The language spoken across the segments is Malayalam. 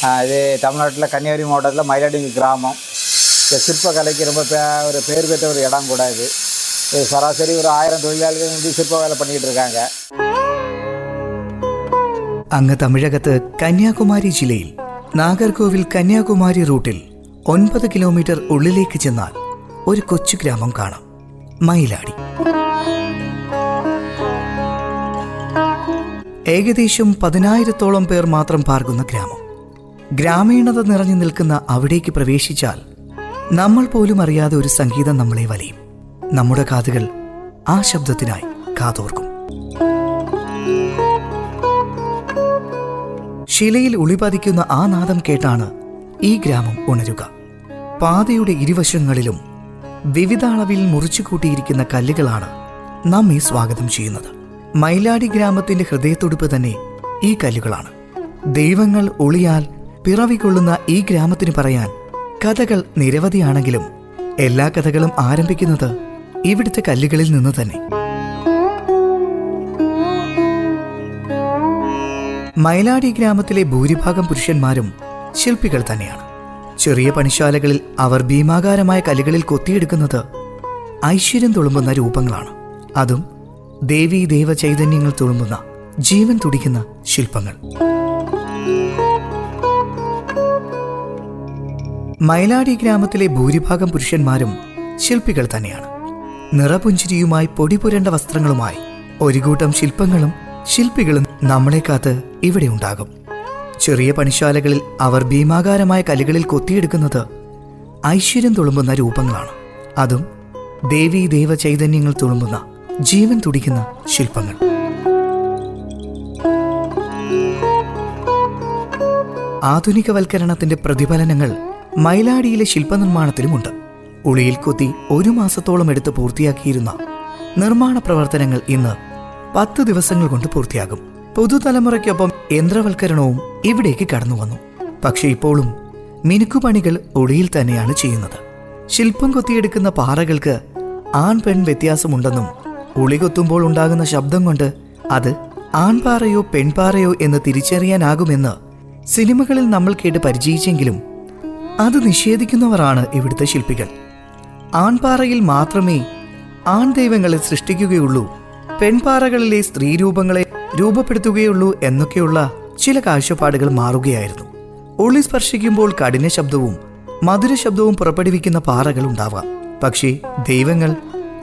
இது தமிழ்நாட்டில் கன்னியாகுமரி மாவட்டத்தில் மயிலாடி கிராமம். இந்த சிற்பக்கலைக்கு ரொம்ப ஒரு பேர் பெற்ற ஒரு இடம் கூட இது. சராசரி ஒரு 1000 தொழிலாளிகள் வந்து சிற்ப வேலை பண்ணிக்கிட்டு இருக்காங்க. അങ്ങ് തമിഴകത്ത് കന്യാകുമാരി ജില്ലയിൽ നാഗർകോവിൽ കന്യാകുമാരി റൂട്ടിൽ 9 കിലോമീറ്റർ ഉള്ളിലേക്ക് ചെന്നാൽ ഒരു കൊച്ചു ഗ്രാമം കാണാം, മയിലാടി. ഏകദേശം 10,000-ഓളം പേർ മാത്രം പാർക്കുന്ന ഗ്രാമം. ഗ്രാമീണത നിറഞ്ഞു നിൽക്കുന്ന അവിടേക്ക് പ്രവേശിച്ചാൽ നമ്മൾ പോലും അറിയാതെ ഒരു സംഗീതം നമ്മളെ വലയും. നമ്മുടെ കാതുകൾ ആ ശബ്ദത്തിനായി കാതോർക്കും. ശിലയിൽ ഉളിപതിക്കുന്ന ആ നാദം കേട്ടാണ് ഈ ഗ്രാമം ഉണരുക. പാതയുടെ ഇരുവശങ്ങളിലും വിവിധ അളവിൽ മുറിച്ചുകൂട്ടിയിരിക്കുന്ന കല്ലുകളാണ് നമ്മെ സ്വാഗതം ചെയ്യുന്നത്. മയിലാടി ഗ്രാമത്തിന്റെ ഹൃദയത്തുടിപ്പ് തന്നെ ഈ കല്ലുകളാണ്. ദൈവങ്ങൾ ഒളിയാൽ പിറവികൊള്ളുന്ന ഈ ഗ്രാമത്തിന് പറയാൻ കഥകൾ നിരവധിയാണെങ്കിലും എല്ലാ കഥകളും ആരംഭിക്കുന്നത് ഇവിടുത്തെ കല്ലുകളിൽ നിന്ന് തന്നെ. മയിലാടി ഗ്രാമത്തിലെ ഭൂരിഭാഗം പുരുഷന്മാരും ശില്പികൾ തന്നെയാണ്. ചെറിയ പണിശാലകളിൽ അവർ ഭീമാകാരമായ കല്ലുകളിൽ കൊത്തിയെടുക്കുന്നത് ഐശ്വര്യം തുളുമ്പുന്ന രൂപങ്ങളാണ്. അതും ദേവീ ദേവ ചൈതന്യങ്ങൾ തുളുമ്പുന്ന ജീവൻ തുടിക്കുന്ന ശില്പങ്ങൾ. മയിലാടി ഗ്രാമത്തിലെ ഭൂരിഭാഗം പുരുഷന്മാരും ശില്പികൾ തന്നെയാണ്. നിറപുഞ്ചിരിയുമായി പൊടിപുരണ്ട വസ്ത്രങ്ങളുമായി ഒരു കൂട്ടം ശില്പങ്ങളും ശില്പികളും നമ്മളെ കാത്ത് ഇവിടെ ഉണ്ടാകും. ചെറിയ പണിശാലകളിൽ അവർ ഭീമാകാരമായ കല്ലുകളിൽ കൊത്തിയെടുക്കുന്നത് ഐശ്വര്യം തുളുമ്പുന്ന രൂപങ്ങളാണ്. അതും ദേവീ ദേവ ചൈതന്യങ്ങൾ തുളുമ്പുന്ന ജീവൻ തുടിക്കുന്ന ശില്പങ്ങൾ. ആധുനികവൽക്കരണത്തിന്റെ പ്രതിഫലനങ്ങൾ മയിലാടിയിലെ ശില്പനിർമ്മാണത്തിലുമുണ്ട്. ഉളിയിൽ കൊത്തി 1 മാസത്തോളം എടുത്ത് പൂർത്തിയാക്കിയിരുന്ന നിർമ്മാണ പ്രവർത്തനങ്ങൾ ഇന്ന് 10 ദിവസങ്ങൾ കൊണ്ട് പൂർത്തിയാകും. പുതുതലമുറയ്ക്കൊപ്പം യന്ത്രവൽക്കരണവും ഇവിടേക്ക് കടന്നു വന്നു. പക്ഷെ ഇപ്പോഴും മിനുക്കുപണികൾ ഉളിയിൽ തന്നെയാണ് ചെയ്യുന്നത്. ശില്പം കൊത്തിയെടുക്കുന്ന പാറകൾക്ക് ആൺ പെൺ വ്യത്യാസമുണ്ടെന്നും ഉളി കൊത്തുമ്പോൾ ഉണ്ടാകുന്ന ശബ്ദം കൊണ്ട് അത് ആൺപാറയോ പെൺപാറയോ എന്ന് തിരിച്ചറിയാനാകുമെന്ന് സിനിമകളിൽ നമ്മൾ കേട്ട് പരിചയിച്ചെങ്കിലും അത് നിഷേധിക്കുന്നവരാണ് ഇവിടുത്തെ ശില്പികൾ. ആൺപാറയിൽ മാത്രമേ ആൺദൈവങ്ങളെ സൃഷ്ടിക്കുകയുള്ളൂ, പെൺപാറകളിലെ സ്ത്രീരൂപങ്ങളെ രൂപപ്പെടുത്തുകയുള്ളൂ എന്നൊക്കെയുള്ള ചില കാഴ്ചപ്പാടുകൾ മാറുകയായിരുന്നു. ഉളി സ്പർശിക്കുമ്പോൾ കഠിന ശബ്ദവും മധുര ശബ്ദവും പുറപ്പെടുവിക്കുന്ന പാറകൾ ഉണ്ടാവാം. പക്ഷേ ദൈവങ്ങൾ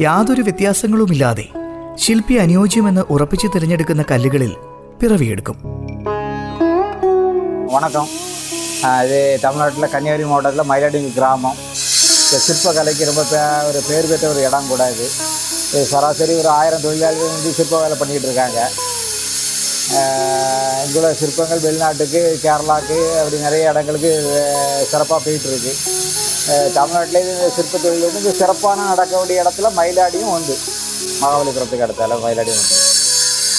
യാതൊരു വ്യത്യാസങ്ങളുമില്ലാതെ ശില്പി അനുയോജ്യമെന്ന് ഉറപ്പിച്ചു തിരഞ്ഞെടുക്കുന്ന കല്ലുകളിൽ പിറവിയെടുക്കും. வணக்கம். இது தமிழ்நாட்டில் கன்னியாகுமரி மாவட்டத்தில் மயிலாடி கிராமம். இந்த சிற்பக்கலைக்கு ரொம்ப ஒரு பேர் பெற்ற ஒரு இடம் கூட இது. சராசரி ஒரு 1000 தொழிலாளிகள் வந்து சிற்ப வேலை பண்ணிக்கிட்டு இருக்காங்க. இங்குள்ள சிற்பங்கள் வெளிநாட்டுக்கு, கேரளாவுக்கு அப்படி நிறைய இடங்களுக்கு சிறப்பாக போயிட்டுருக்கு. தமிழ்நாட்டிலே இந்த சிற்ப தொழில் வந்து இந்த சிறப்பான நடக்க வேண்டிய இடத்துல மயிலாடியும் உண்டு. மகாபலிபுரத்துக்கு அடுத்தால மயிலாடியும் உண்டு.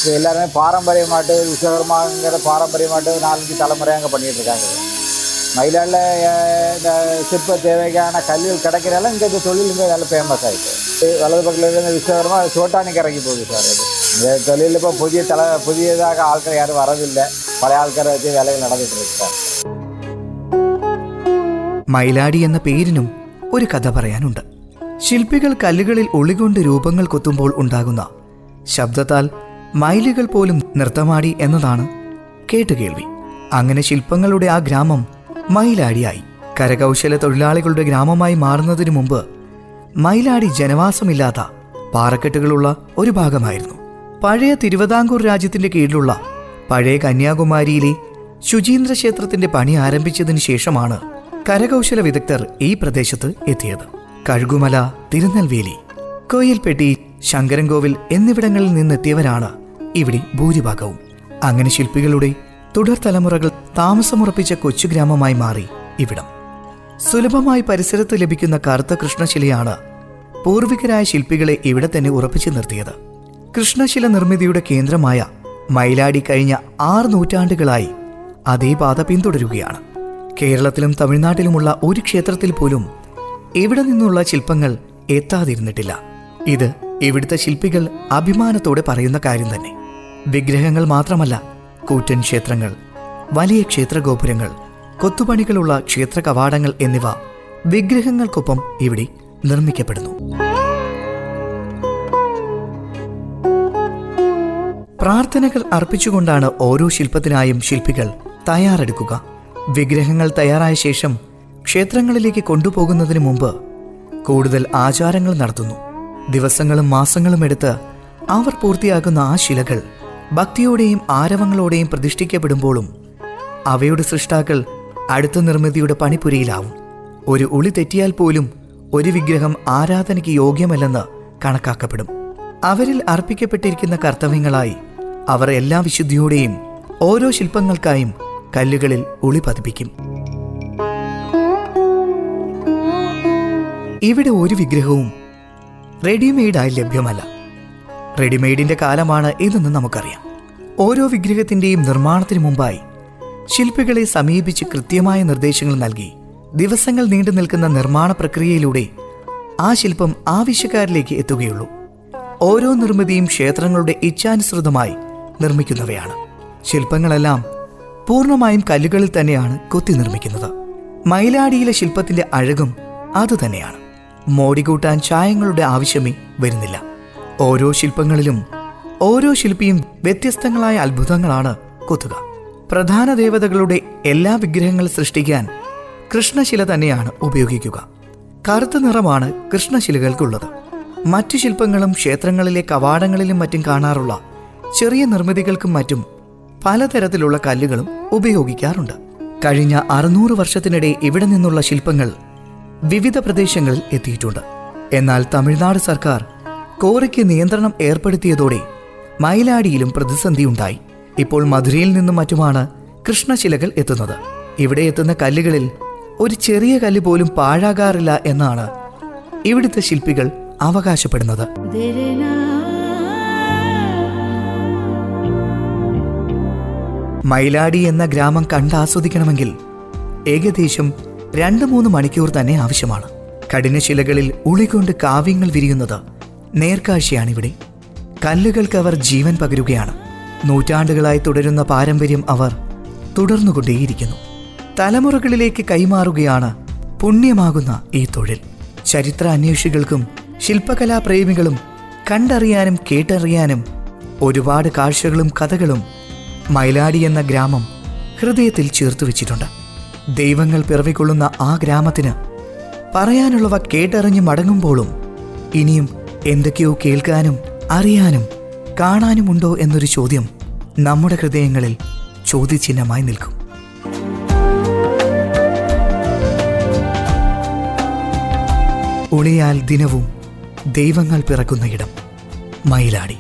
இது எல்லாருமே பாரம்பரியமாட்டு விஸ்வகர்மாங்கிற பாரம்பரியமாட்டு 4-5 தலைமுறை அங்கே பண்ணிகிட்டு இருக்காங்க. மயிலாடில் இந்த சிற்ப தேவைக்கான கல்விகள் கிடைக்கிறதால இங்கே இந்த தொழில் இங்கே நல்ல ஃபேமஸ் ஆகிட்டு. வலது பக்கத்தில் இருந்த விஸ்வகர்மா சோட்டானிக்கு இறங்கி போகுது சார். அது இந்த தொழில் இப்போ புதியதாக ஆட்கள் யாரும் வரதில்லை. பழைய ആൾക്കാരെ വെച്ച് വേലകൾ നടന്നിട്ട് ഇருக்கு സാർ. മയിലാടി എന്ന പേരിനും ഒരു കഥ പറയാനുണ്ട്. ശില്പികൾ കല്ലുകളിൽ ഉളികൊണ്ട് രൂപങ്ങൾ കൊത്തുമ്പോൾ ഉണ്ടാകുന്ന ശബ്ദത്താൽ മയിലുകൾ പോലും നൃത്തമാടി എന്നതാണ് കേട്ടുകേൾവി. അങ്ങനെ ശില്പങ്ങളുടെ ആ ഗ്രാമം മയിലാടിയായി. കരകൗശല തൊഴിലാളികളുടെ ഗ്രാമമായി മാറുന്നതിനു മുമ്പ് മയിലാടി ജനവാസമില്ലാത്ത പാറക്കെട്ടുകളുള്ള ഒരു ഭാഗമായിരുന്നു. പഴയ തിരുവിതാംകൂർ രാജ്യത്തിന്റെ കീഴിലുള്ള പഴയ കന്യാകുമാരിയിലെ ശുചീന്ദ്ര ക്ഷേത്രത്തിന്റെ പണി ആരംഭിച്ചതിന് ശേഷമാണ് കരകൗശല വിദഗ്ധർ ഈ പ്രദേശത്ത് എത്തിയത്. കഴുകുമല, തിരുനെൽവേലി, കോയിൽപ്പെട്ടി, ശങ്കരൻകോവിൽ എന്നിവിടങ്ങളിൽ നിന്നെത്തിയവരാണ് ഇവിടെ ഭൂരിഭാഗവും. അങ്ങനെ ശില്പികളുടെ തുടർ തലമുറകൾ താമസമുറപ്പിച്ച കൊച്ചു ഗ്രാമമായി മാറി ഇവിടം. സുലഭമായി പരിസരത്ത് ലഭിക്കുന്ന കറുത്ത കൃഷ്ണശിലയാണ് പൂർവികരായ ശില്പികളെ ഇവിടെ തന്നെ ഉറപ്പിച്ചു നിർത്തിയത്. കൃഷ്ണശില നിർമ്മിതിയുടെ കേന്ദ്രമായ മയിലാടി കഴിഞ്ഞ 6 നൂറ്റാണ്ടുകളായി അതേ പാത പിന്തുടരുകയാണ്. കേരളത്തിലും തമിഴ്നാട്ടിലുമുള്ള ഒരു ക്ഷേത്രത്തിൽ പോലും ഇവിടെ നിന്നുള്ള ശില്പങ്ങൾ എത്താതിരുന്നിട്ടില്ല. ഇത് ഇവിടുത്തെ ശില്പികൾ അഭിമാനത്തോടെ പറയുന്ന കാര്യം തന്നെ. വിഗ്രഹങ്ങൾ മാത്രമല്ല, കൂറ്റൻ ക്ഷേത്രങ്ങൾ, വലിയ ക്ഷേത്രഗോപുരങ്ങൾ, കൊത്തുപണികളുള്ള ക്ഷേത്ര കവാടങ്ങൾ എന്നിവ വിഗ്രഹങ്ങൾക്കൊപ്പം ഇവിടെ നിർമ്മിക്കപ്പെടുന്നു. പ്രാർത്ഥനകൾ അർപ്പിച്ചുകൊണ്ടാണ് ഓരോ ശില്പത്തിനായും ശില്പികൾ തയ്യാറെടുക്കുക. വിഗ്രഹങ്ങൾ തയ്യാറായ ശേഷം ക്ഷേത്രങ്ങളിലേക്ക് കൊണ്ടുപോകുന്നതിന് മുമ്പ് കൂടുതൽ ആചാരങ്ങൾ നടത്തുന്നു. ദിവസങ്ങളും മാസങ്ങളും എടുത്ത് അവർ പൂർത്തിയാക്കുന്ന ആ ശിലകൾ ഭക്തിയോടെയും ആരവങ്ങളോടെയും പ്രതിഷ്ഠിക്കപ്പെടുമ്പോഴും അവയുടെ സൃഷ്ടാക്കൾ അടുത്ത നിർമ്മിതിയുടെ പണിപ്പുരയിലാവും. ഒരു ഉളി തെറ്റിയാൽ പോലും ഒരു വിഗ്രഹം ആരാധനയ്ക്ക് യോഗ്യമല്ലെന്ന് കണക്കാക്കപ്പെടും. അവരിൽ അർപ്പിക്കപ്പെട്ടിരിക്കുന്ന കർത്തവ്യങ്ങളായി അവർ എല്ലാ വിശുദ്ധിയോടെയും ഓരോ ശില്പങ്ങൾക്കായും കല്ലുകളിൽ ഉളി പതിപ്പിക്കും. ഇവിടെ ഒരു വിഗ്രഹവും റെഡിമെയ്ഡായി ലഭ്യമല്ല. റെഡിമെയ്ഡിന്റെ കാലമാണ് ഇതെന്ന് നമുക്കറിയാം. ഓരോ വിഗ്രഹത്തിന്റെയും നിർമ്മാണത്തിന് മുമ്പായി ശില്പികളെ സമീപിച്ച് കൃത്യമായ നിർദ്ദേശങ്ങൾ നൽകി ദിവസങ്ങൾ നീണ്ടു നിൽക്കുന്ന നിർമ്മാണ പ്രക്രിയയിലൂടെ ആ ശില്പം ആവശ്യക്കാരിലേക്ക് എത്തുകയുള്ളൂ. ഓരോ നിർമ്മിതിയും ക്ഷേത്രങ്ങളുടെ ഇച്ഛാനുസൃതമായി നിർമ്മിക്കുന്നവയാണ്. ശില്പങ്ങളെല്ലാം പൂർണ്ണമായും കല്ലുകളിൽ തന്നെയാണ് കൊത്തി നിർമ്മിക്കുന്നത്. മയിലാടിയിലെ ശില്പത്തിന്റെ അഴകും അതുതന്നെയാണ്. മോടി കൂട്ടാൻ ചായങ്ങളുടെ ആവശ്യമേ വരുന്നില്ല. ഓരോ ശില്പങ്ങളിലും ഓരോ ശില്പിയും വ്യത്യസ്തങ്ങളായ അത്ഭുതങ്ങളാണ് കൊത്തുക. പ്രധാന ദേവതകളുടെ എല്ലാ വിഗ്രഹങ്ങൾ സൃഷ്ടിക്കാൻ കൃഷ്ണശില തന്നെയാണ് ഉപയോഗിക്കുക. കറുത്ത നിറമാണ് കൃഷ്ണശിലകൾക്കുള്ളത്. മറ്റു ശില്പങ്ങളും ക്ഷേത്രങ്ങളിലെ കവാടങ്ങളിലും മറ്റും കാണാറുള്ള ചെറിയ നിർമ്മിതികൾക്കും മറ്റും പലതരത്തിലുള്ള കല്ലുകളും ഉപയോഗിക്കാറുണ്ട്. കഴിഞ്ഞ 600 വർഷത്തിനിടെ ഇവിടെ നിന്നുള്ള ശില്പങ്ങൾ വിവിധ പ്രദേശങ്ങളിൽ എത്തിയിട്ടുണ്ട്. എന്നാൽ തമിഴ്നാട് സർക്കാർ കോറിക്ക് നിയന്ത്രണം ഏർപ്പെടുത്തിയതോടെ മയിലാടിയിലും പ്രതിസന്ധിയുണ്ടായി. ഇപ്പോൾ മധുരയിൽ നിന്നും മറ്റുമാണ് കൃഷ്ണശിലകൾ എത്തുന്നത്. ഇവിടെ എത്തുന്ന കല്ലുകളിൽ ഒരു ചെറിയ കല്ല് പോലും പാഴാകാറില്ല എന്നാണ് ഇവിടുത്തെ ശില്പികൾ അവകാശപ്പെടുന്നത്. മയിലാടി എന്ന ഗ്രാമം കണ്ടാസ്വദിക്കണമെങ്കിൽ ഏകദേശം 2-3 മണിക്കൂർ തന്നെ ആവശ്യമാണ്. കഠിനശിലകളിൽ ഉളികൊണ്ട് കാവ്യങ്ങൾ വിരിയുന്നത് നേർക്കാഴ്ചയാണിവിടെ. കല്ലുകൾക്ക് അവർ ജീവൻ പകരുകയാണ്. നൂറ്റാണ്ടുകളായി തുടരുന്ന പാരമ്പര്യം അവർ തുടർന്നുകൊണ്ടേയിരിക്കുന്നു. തലമുറകളിലേക്ക് കൈമാറുകയാണ് പുണ്യമാകുന്ന ഈ തൊഴിൽ. ചരിത്ര അന്വേഷികൾക്കും ശില്പകലാപ്രേമികളും കണ്ടറിയാനും കേട്ടറിയാനും ഒരുപാട് കാഴ്ചകളും കഥകളും മയിലാടി എന്ന ഗ്രാമം ഹൃദയത്തിൽ ചേർത്തു വെച്ചിട്ടുണ്ട്. ദൈവങ്ങൾ പിറവിക്കൊള്ളുന്ന ആ ഗ്രാമത്തിന് പറയാനുള്ളവ കേട്ടറിഞ്ഞ് മടങ്ങുമ്പോഴും ഇനിയും എന്തൊക്കെയോ കേൾക്കാനും അറിയാനും കാണാനുമുണ്ടോ എന്നൊരു ചോദ്യം നമ്മുടെ ഹൃദയങ്ങളിൽ ചോദ്യചിഹ്നമായി നിൽക്കും. ഉളിയാൽ ദിനവും ദൈവങ്ങൾ പിറക്കുന്ന ഇടം മയിലാടി.